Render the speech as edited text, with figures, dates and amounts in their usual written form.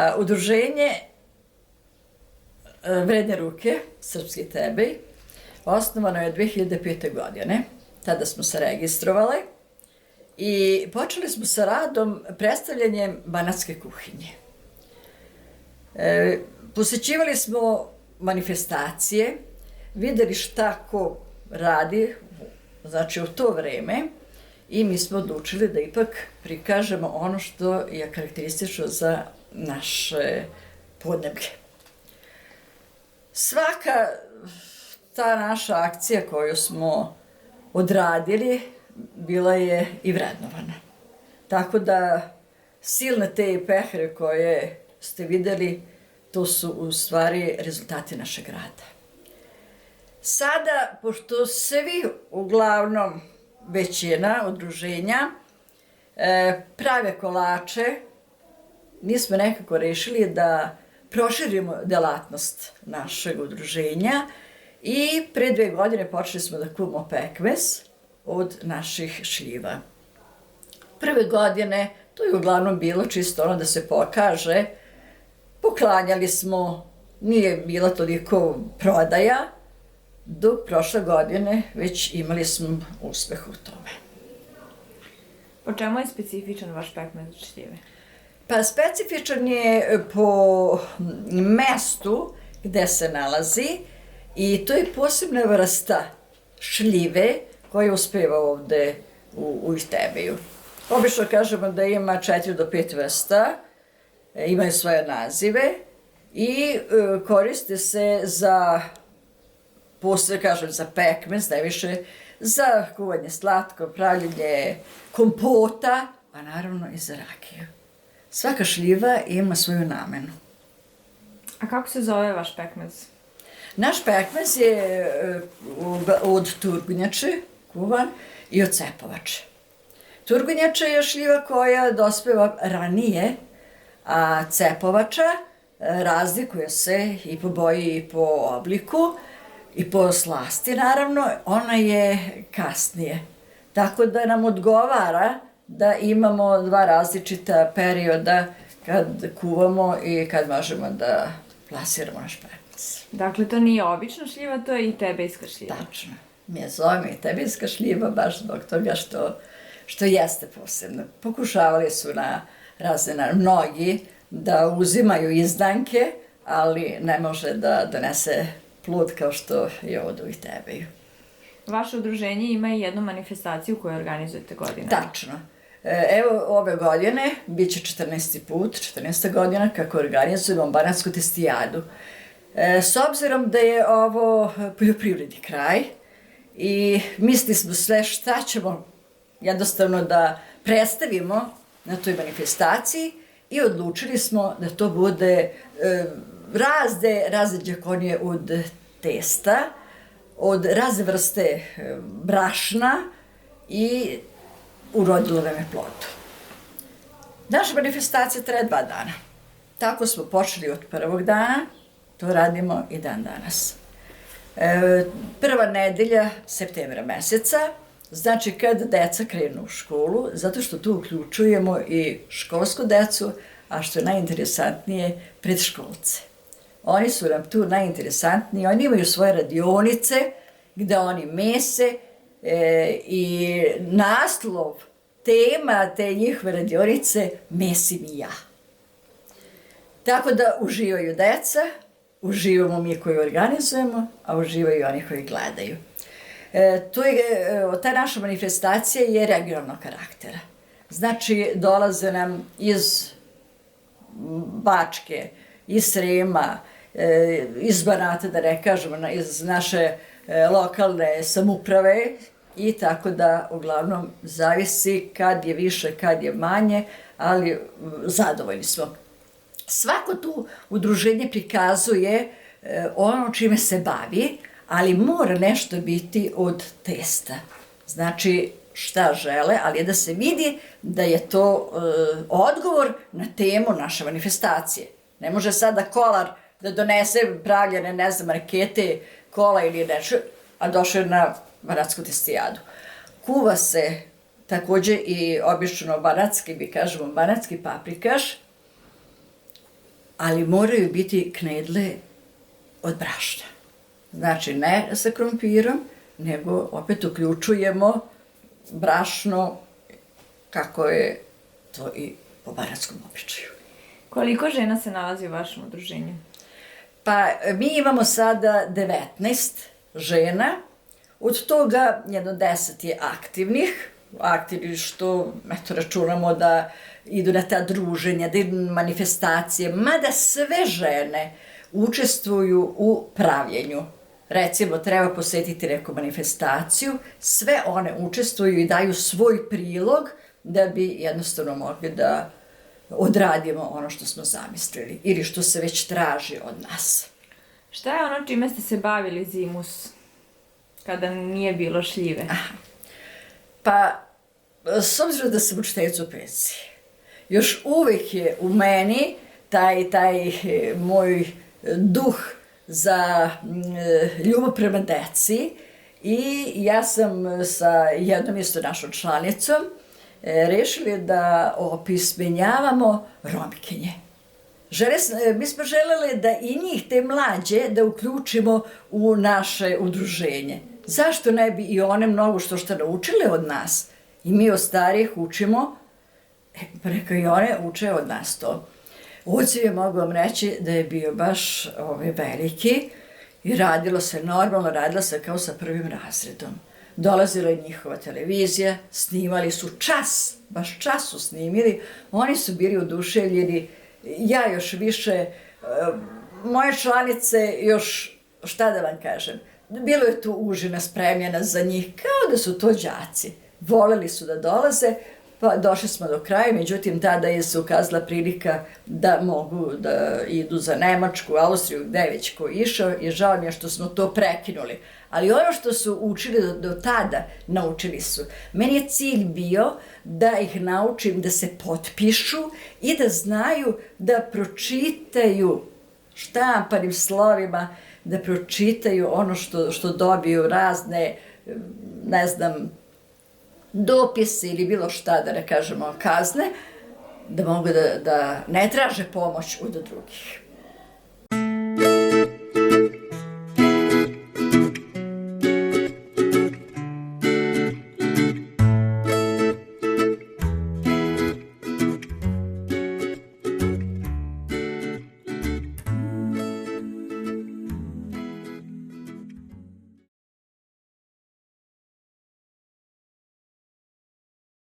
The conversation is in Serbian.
Pa udruženje Vredne ruke, Srpski tebej, osnovano je 2005. godine. Tada smo se registrovali i počeli smo sa radom predstavljanjem banatske kuhinje. Posećivali smo manifestacije, videli šta ko radi, znači u to vreme, i mi smo odlučili da ipak prikažemo ono što je karakteristično za naše podneblje. Svaka ta naša akcija koju smo odradili bila je i vrednovana. Tako da silne te pehre koje ste videli, to su u stvari rezultati našeg rada. Sada, pošto svi uglavnom većina udruženja prave kolače, mi smo nekako rešili da proširimo delatnost našeg udruženja i pre 2 godine počeli smo da kuvamo pekmez od naših šljiva. Prve godine to je uglavnom bilo čisto ono da se pokaže, poklanjali smo, nije bila toliko prodaja, dok prošle godine već imali smo uspeh u tome. Po čemu je specifičan vaš pekmez od šljive? Pa specifičan je po mestu gde se nalazi i to je posebna vrsta šljive koja uspeva ovde u Tebeju. Obično kažemo da ima 4 do 5 vrsta, imaju svoje nazive i koriste se za, posle kažem za pekmez, najviše za kuvanje slatko, pravljenje kompota, a naravno i za rakiju. Svaka šljiva ima svoju namenu. A kako se zove vaš pekmez? Naš pekmez je od turgunjače kuvan i od cepovače. Turgunjača je šljiva koja dospeva ranije, a cepovača razlikuje se i po boji i po obliku i po slasti naravno, ona je kasnije. Tako da nam odgovara da imamo 2 različita perioda kad kuvamo i kad možemo da plasiramo naš pekmez. Dakle, to nije obična šljiva, to je i tebejska šljiva. Tačno. Mi je zovemo i tebejska šljiva baš zbog toga što jeste posebno. Pokušavali su na razne, mnogi, da uzimaju izdanke, ali ne može da donese plod kao što je ovdje u Tebeju. Vaše udruženje ima i jednu manifestaciju koju organizujete godinama. Tačno. Evo ove godine, bit će 14. put, 14. godina kako organizujemo Banatsku testijadu. S obzirom da je ovo poljoprivredni kraj i mislili smo sve šta ćemo jednostavno da predstavimo na toj manifestaciji i odlučili smo da to bude razne đakonije od testa, od razne vrste brašna i urodilo nam je plod. Naša manifestacija traje 2 dana. Tako smo počeli od prvog dana, to radimo i dan danas. Prva nedelja septembra meseca, znači kad deca krenu u školu, zato što tu uključujemo i školsku decu, a što je najinteresantnije, predškolce. Oni su nam tu najinteresantniji, oni imaju svoje radionice gde oni mese i naslov, tema te njihove radionice Mesim i ja. Tako da uživaju deca, uživamo mi koji organizujemo, a uživaju oni koji gledaju. Ta naša manifestacija je regionalnog karaktera. Znači, dolaze nam iz Bačke, iz Srema, iz Banata, da ne kažemo, iz naše lokalne samouprave i tako da uglavnom zavisi kad je više, kad je manje, ali zadovoljni smo. Svako tu udruženje prikazuje ono čime se bavi, ali mora nešto biti od testa. Znači, šta žele, ali je da se vidi da je to odgovor na temu naše manifestacije. Ne može sada kolar da donese pravljene, ne znam, rakete, kola ili nešto, a došao je na banatsku testijadu. Kuva se takođe i obično banatski, mi kažemo banatski paprikaš, ali moraju biti knedle od brašna. Znači, ne sa krompirom, nego opet uključujemo brašno kako je to i po banatskom običaju. Koliko žena se nalazi u vašem udruženju? Pa mi imamo sada 19 žena, od toga jedno 10 je aktivni što eto, računamo da idu na ta druženja, da idu na manifestacije, mada sve žene učestvuju u pravljenju. Recimo, treba posetiti neku manifestaciju, sve one učestvuju i daju svoj prilog da bi jednostavno mogli da odradimo ono što smo zamislili ili što se već traži od nas. Šta je ono čime ste se bavili zimus, kada nije bilo šljive? Pa, s obzirom da sam učiteljica u penziji, još uvek je u meni taj moj duh za ljubav prema deci i ja sam sa jednom isto našom članicom rešili da opismenjavamo Romkinje. Mi smo želeli da i njih, te mlađe, da uključimo u naše udruženje. Zašto ne bi i one mnogo što naučile od nas? I mi od starijih učimo, pa neka i one uče od nas to. Odziv je, mogu vam reći, da je bio baš veliki i radilo se normalno, radilo se kao sa prvim razredom. Dolazila je njihova televizija, snimali su baš čas su snimili, oni su bili oduševljeni, ja još više, moje članice još, šta da vam kažem, bilo je tu užina spremljena za njih, kao da su to đaci. Voleli su da dolaze, pa došli smo do kraja, međutim tada je se ukazala prilika da mogu da idu za Nemačku, Austriju, gde je već ko išao i žao mi je što smo to prekinuli. Ali ono što su učili do tada, naučili su. Meni je cilj bio da ih naučim da se potpišu i da znaju da pročitaju štampanim slovima, da pročitaju ono što dobiju razne, ne znam, dopise ili bilo šta, da ne kažemo kazne, da mogu da ne traže pomoć od drugih.